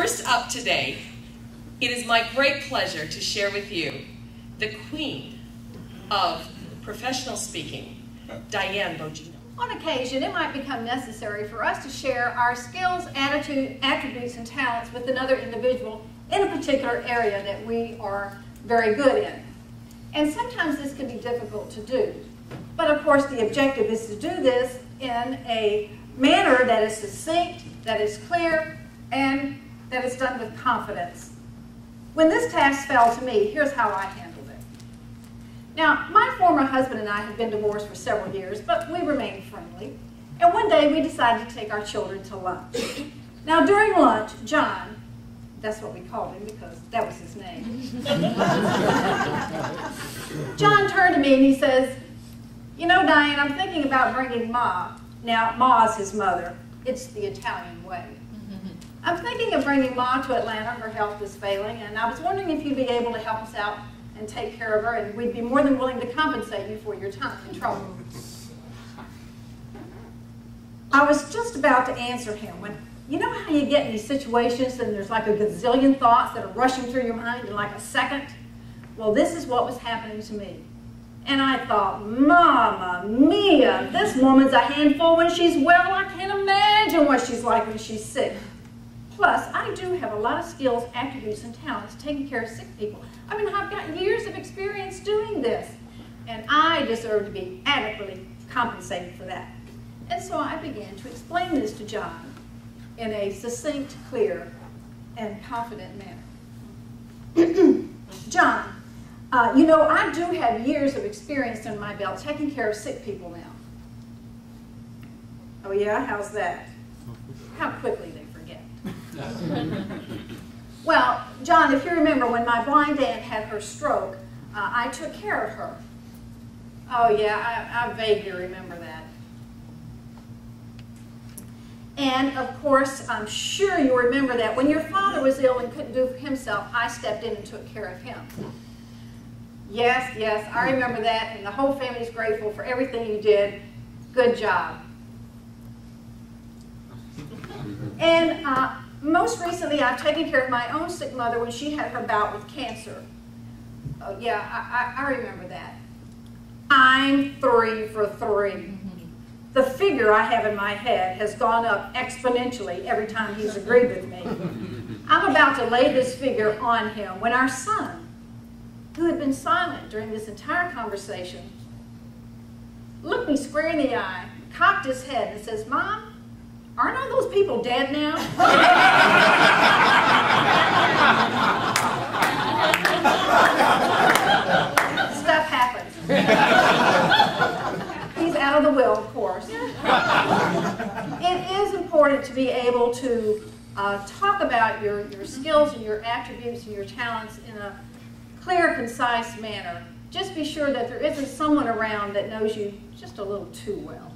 First up today, it is my great pleasure to share with you the queen of professional speaking, Diane Bogino. On occasion, it might become necessary for us to share our skills, attitude, attributes, and talents with another individual in a particular area that we are very good in. And sometimes this can be difficult to do. But of course, the objective is to do this in a manner that is succinct, that is clear, and that is done with confidence. When this task fell to me, here's how I handled it. Now, my former husband and I had been divorced for several years, but we remained friendly. And one day, we decided to take our children to lunch. Now, during lunch, John, that's what we called him because that was his name. John turned to me and he says, "You know, Diane, I'm thinking about bringing Ma." Now, Ma's his mother. It's the Italian way. "I'm thinking of bringing Ma to Atlanta. Her health is failing, and I was wondering if you'd be able to help us out and take care of her, and we'd be more than willing to compensate you for your time and trouble." I was just about to answer him when, you know how you get in these situations and there's like a gazillion thoughts that are rushing through your mind in like a second? Well, this is what was happening to me. And I thought, Mama mia, this woman's a handful when she's well. I can't imagine what she's like when she's sick. Plus, I do have a lot of skills, attributes, and talents taking care of sick people. I mean, I've got years of experience doing this, and I deserve to be adequately compensated for that. And so I began to explain this to John in a succinct, clear, and confident manner. "John, you know, I do have years of experience in my belt taking care of sick people now." "Oh yeah, how's that?" How quickly they forget. "Well, John, if you remember when my blind aunt had her stroke, I took care of her." "Oh yeah, I vaguely remember that." "And of course, I'm sure you remember that when your father was ill and couldn't do it for himself, I stepped in and took care of him." "Yes, yes, I remember that, and the whole family's grateful for everything you did. Good job." "And most recently, I've taken care of my own sick mother when she had her bout with cancer." "Oh yeah, I remember that." "I'm 3 for 3. The figure I have in my head has gone up exponentially every time he's agreed with me. I'm about to lay this figure on him when our son, who had been silent during this entire conversation, looked me square in the eye, cocked his head, and says, "Mom, aren't all those people dead now?" Stuff happens. He's out of the will, of course. It is important to be able to talk about your skills and your attributes and your talents in a clear, concise manner. Just be sure that there isn't someone around that knows you just a little too well.